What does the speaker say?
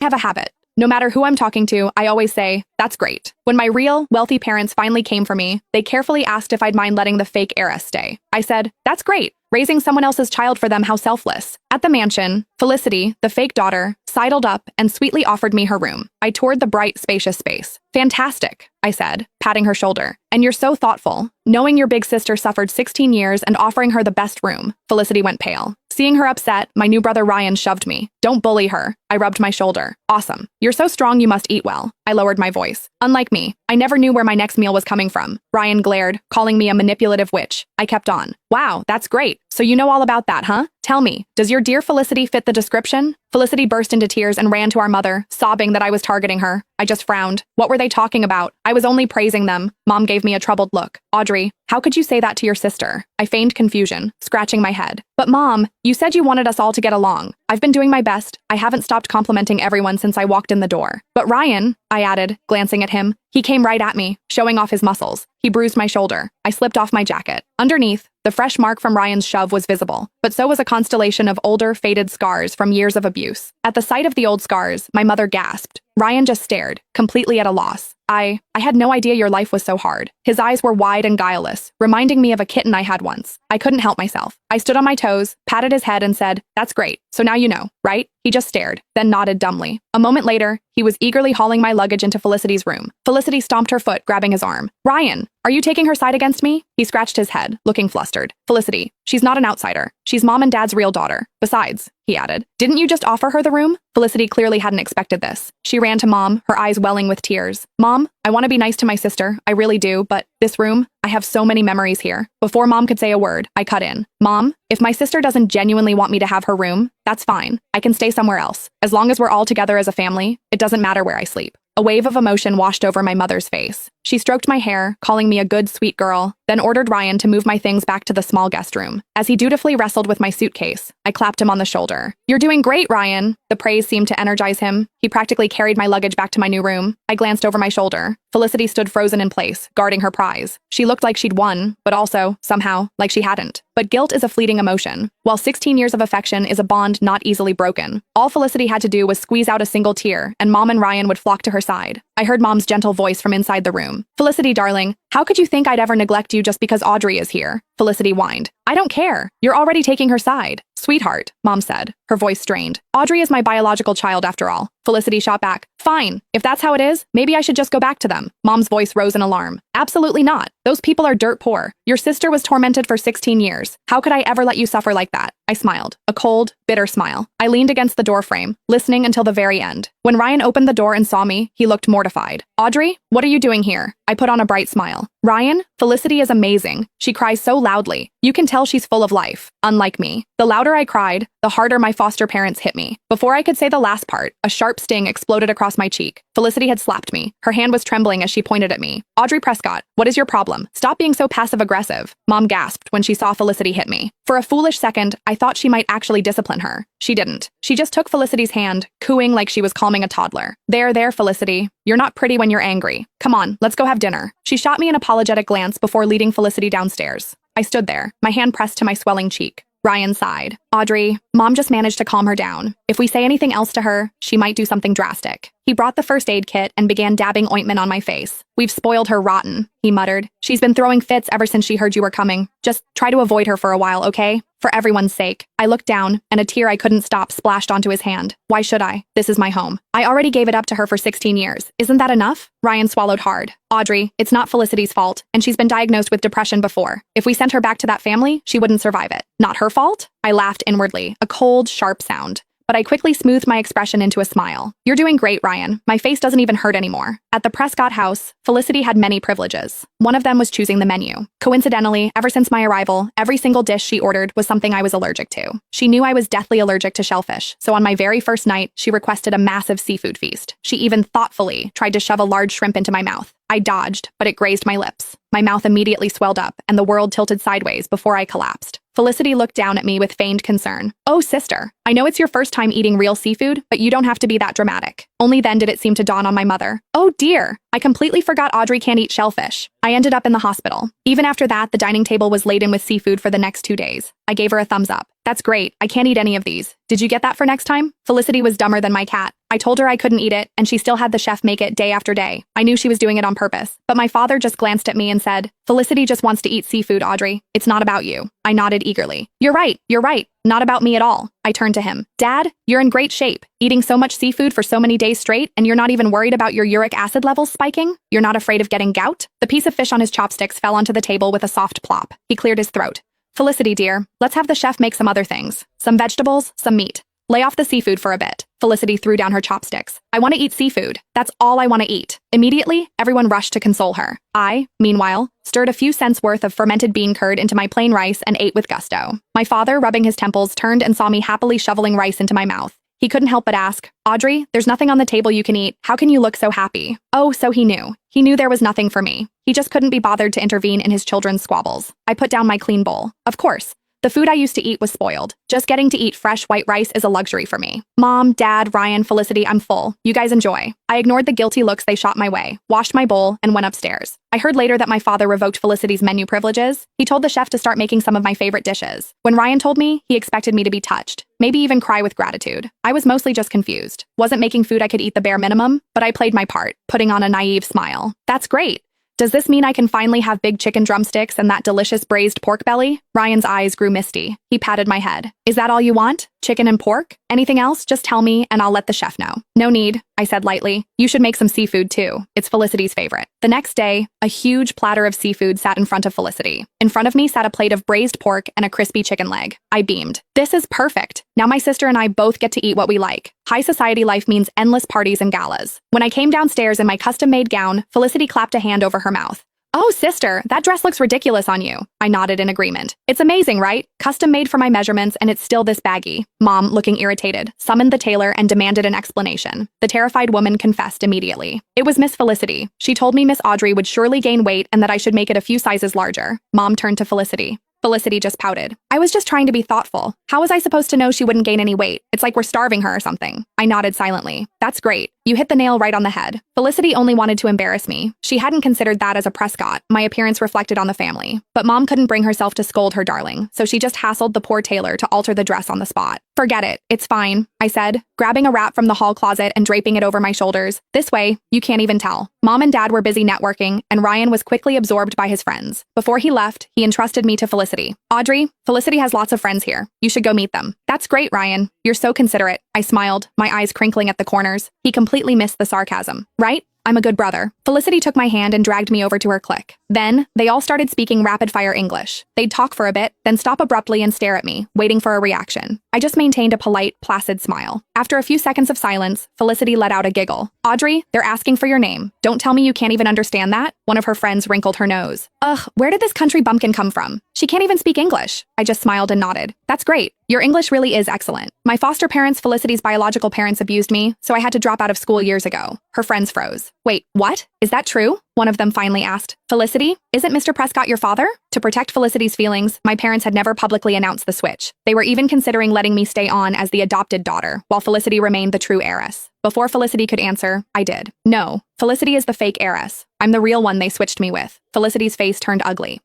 I have a habit. No matter who I'm talking to, I always say, that's great. When my real, wealthy parents finally came for me, they carefully asked if I'd mind letting the fake heiress stay. I said, that's great. Raising someone else's child for them, how selfless. At the mansion, Felicity, the fake daughter, sidled up and sweetly offered me her room. I toured the bright, spacious space. Fantastic, I said, patting her shoulder. And you're so thoughtful. Knowing your big sister suffered 16 years and offering her the best room. Felicity went pale. Seeing her upset, my new brother Ryan shoved me. Don't bully her. I rubbed my shoulder. Awesome. You're so strong you must eat well. I lowered my voice. Unlike me, I never knew where my next meal was coming from. Ryan glared, calling me a manipulative witch. I kept on. Wow, that's great. So you know all about that, huh? Tell me, does your dear Felicity fit the description? Felicity burst into tears and ran to our mother, sobbing that I was targeting her. I just frowned. What were they talking about? I was only praising them. Mom gave me a troubled look. Audrey, how could you say that to your sister? I feigned confusion, scratching my head. But Mom, you said you wanted us all to get along. I've been doing my best. I haven't stopped complimenting everyone since I walked in the door. But Ryan, I added, glancing at him, he came right at me, showing off his muscles. He bruised my shoulder. I slipped off my jacket. Underneath, the fresh mark from Ryan's shove was visible, but so was a constellation of older, faded scars from years of abuse. At the sight of the old scars, my mother gasped. Ryan just stared, completely at a loss. I had no idea your life was so hard. His eyes were wide and guileless, reminding me of a kitten I had once. I couldn't help myself. I stood on my toes, patted his head and said, that's great. So now you know, right? He just stared, then nodded dumbly. A moment later, he was eagerly hauling my luggage into Felicity's room. Felicity stomped her foot, grabbing his arm. Ryan, are you taking her side against me? He scratched his head, looking flustered. Felicity, she's not an outsider. She's Mom and Dad's real daughter. Besides, he added, didn't you just offer her the room? Felicity clearly hadn't expected this. She ran to Mom, her eyes welling with tears. Mom, I want to be nice to my sister. I really do, but this room, I have so many memories here. Before Mom could say a word, I cut in. Mom, if my sister doesn't genuinely want me to have her room, that's fine. I can stay somewhere else. As long as we're all together as a family, it doesn't matter where I sleep. A wave of emotion washed over my mother's face. She stroked my hair, calling me a good, sweet girl, then ordered Ryan to move my things back to the small guest room. As he dutifully wrestled with my suitcase, I clapped him on the shoulder. You're doing great, Ryan. The praise seemed to energize him. He practically carried my luggage back to my new room. I glanced over my shoulder. Felicity stood frozen in place, guarding her prize. She looked like she'd won, but also, somehow, like she hadn't. But guilt is a fleeting emotion, while 16 years of affection is a bond not easily broken. All Felicity had to do was squeeze out a single tear, and Mom and Ryan would flock to her side. I heard Mom's gentle voice from inside the room. Felicity, darling, how could you think I'd ever neglect you just because Audrey is here? Felicity whined. I don't care. You're already taking her side. Sweetheart, Mom said, her voice strained. Audrey is my biological child after all. Felicity shot back. Fine. If that's how it is, maybe I should just go back to them. Mom's voice rose in alarm. Absolutely not. Those people are dirt poor. Your sister was tormented for 16 years. How could I ever let you suffer like that? I smiled. A cold, bitter smile. I leaned against the doorframe, listening until the very end. When Ryan opened the door and saw me, he looked mortified. Audrey, what are you doing here? I put on a bright smile. Ryan, Felicity is amazing. She cries so loudly. You can tell she's full of life, unlike me. The louder I cried, the harder my foster parents hit me. Before I could say the last part, a sharp sting exploded across my cheek. Felicity had slapped me. Her hand was trembling as she pointed at me. Audrey Prescott, what is your problem? Stop being so passive-aggressive. Mom gasped when she saw Felicity hit me. For a foolish second, I thought she might actually discipline her. She didn't. She just took Felicity's hand, cooing like she was calming a toddler. There, Felicity. You're not pretty when you're angry. Come on, let's go have dinner. She shot me an apologetic glance before leading Felicity downstairs. I stood there, my hand pressed to my swelling cheek. Ryan sighed. Audrey, Mom just managed to calm her down. If we say anything else to her, she might do something drastic. He brought the first aid kit and began dabbing ointment on my face. We've spoiled her rotten, he muttered. She's been throwing fits ever since she heard you were coming. Just try to avoid her for a while, okay? For everyone's sake. I looked down, and a tear I couldn't stop splashed onto his hand. Why should I? This is my home. I already gave it up to her for 16 years. Isn't that enough? Ryan swallowed hard. Audrey, it's not Felicity's fault, and she's been diagnosed with depression before. If we sent her back to that family, she wouldn't survive it. Not her fault? I laughed inwardly, a cold, sharp sound. But I quickly smoothed my expression into a smile. You're doing great, Ryan. My face doesn't even hurt anymore. At the Prescott house, Felicity had many privileges. One of them was choosing the menu. Coincidentally, ever since my arrival, every single dish she ordered was something I was allergic to. She knew I was deathly allergic to shellfish, so on my very first night, she requested a massive seafood feast. She even thoughtfully tried to shove a large shrimp into my mouth. I dodged, but it grazed my lips. My mouth immediately swelled up, and the world tilted sideways before I collapsed. Felicity looked down at me with feigned concern. Oh, sister, I know it's your first time eating real seafood, but you don't have to be that dramatic. Only then did it seem to dawn on my mother. Oh dear, I completely forgot Audrey can't eat shellfish. I ended up in the hospital. Even after that, the dining table was laden with seafood for the next 2 days. I gave her a thumbs up. That's great. I can't eat any of these. Did you get that for next time? Felicity was dumber than my cat. I told her I couldn't eat it, and she still had the chef make it day after day. I knew she was doing it on purpose. But my father just glanced at me and said, Felicity just wants to eat seafood, Audrey. It's not about you. I nodded eagerly. You're right. You're right. Not about me at all. I turned to him. Dad, you're in great shape. Eating so much seafood for so many days straight, and you're not even worried about your uric acid levels spiking? You're not afraid of getting gout? The piece of fish on his chopsticks fell onto the table with a soft plop. He cleared his throat. Felicity, dear, let's have the chef make some other things. Some vegetables, some meat. Lay off the seafood for a bit. Felicity threw down her chopsticks. I want to eat seafood. That's all I want to eat. Immediately, everyone rushed to console her. I, meanwhile, stirred a few cents worth of fermented bean curd into my plain rice and ate with gusto. My father, rubbing his temples, turned and saw me happily shoveling rice into my mouth. He couldn't help but ask, Audrey, there's nothing on the table you can eat. How can you look so happy? Oh, so he knew. He knew there was nothing for me. He just couldn't be bothered to intervene in his children's squabbles. I put down my clean bowl. Of course. The food I used to eat was spoiled. Just getting to eat fresh white rice is a luxury for me. Mom, Dad, Ryan, Felicity, I'm full. You guys enjoy. I ignored the guilty looks they shot my way, washed my bowl, and went upstairs. I heard later that my father revoked Felicity's menu privileges. He told the chef to start making some of my favorite dishes. When Ryan told me, he expected me to be touched, maybe even cry with gratitude. I was mostly just confused. Wasn't making food I could eat the bare minimum, but I played my part, putting on a naive smile. That's great. Does this mean I can finally have big chicken drumsticks and that delicious braised pork belly? Ryan's eyes grew misty. He patted my head. Is that all you want? Chicken and pork? Anything else? Just tell me and I'll let the chef know. No need, I said lightly. You should make some seafood too. It's Felicity's favorite. The next day, a huge platter of seafood sat in front of Felicity. In front of me sat a plate of braised pork and a crispy chicken leg. I beamed. This is perfect. Now my sister and I both get to eat what we like. High society life means endless parties and galas. When I came downstairs in my custom-made gown, Felicity clapped a hand over her mouth. Oh, sister, that dress looks ridiculous on you. I nodded in agreement. It's amazing, right? Custom made for my measurements and it's still this baggy. Mom, looking irritated, summoned the tailor and demanded an explanation. The terrified woman confessed immediately. It was Miss Felicity. She told me Miss Audrey would surely gain weight and that I should make it a few sizes larger. Mom turned to Felicity. Felicity just pouted. I was just trying to be thoughtful. How was I supposed to know she wouldn't gain any weight? It's like we're starving her or something. I nodded silently. That's great. You hit the nail right on the head. Felicity only wanted to embarrass me. She hadn't considered that as a Prescott. My appearance reflected on the family. But Mom couldn't bring herself to scold her darling, so she just hassled the poor tailor to alter the dress on the spot. Forget it. It's fine, I said, grabbing a wrap from the hall closet and draping it over my shoulders. This way, you can't even tell. Mom and Dad were busy networking, and Ryan was quickly absorbed by his friends. Before he left, he entrusted me to Felicity. Audrey, Felicity has lots of friends here. You should go meet them. That's great, Ryan. You're so considerate. I smiled, my eyes crinkling at the corners. He completely missed the sarcasm. Right? I'm a good brother. Felicity took my hand and dragged me over to her clique. Then, they all started speaking rapid-fire English. They'd talk for a bit, then stop abruptly and stare at me, waiting for a reaction. I just maintained a polite, placid smile. After a few seconds of silence, Felicity let out a giggle. Audrey, they're asking for your name. Don't tell me you can't even understand that? One of her friends wrinkled her nose. Ugh, where did this country bumpkin come from? She can't even speak English. I just smiled and nodded. That's great. Your English really is excellent. My foster parents, Felicity's biological parents, abused me, so I had to drop out of school years ago. Her friends froze. Wait, what? Is that true? One of them finally asked. Felicity, isn't Mr. Prescott your father? To protect Felicity's feelings, my parents had never publicly announced the switch. They were even considering letting me stay on as the adopted daughter, while Felicity remained the true heiress. Before Felicity could answer, I did. No, Felicity is the fake heiress. I'm the real one they switched me with. Felicity's face turned ugly.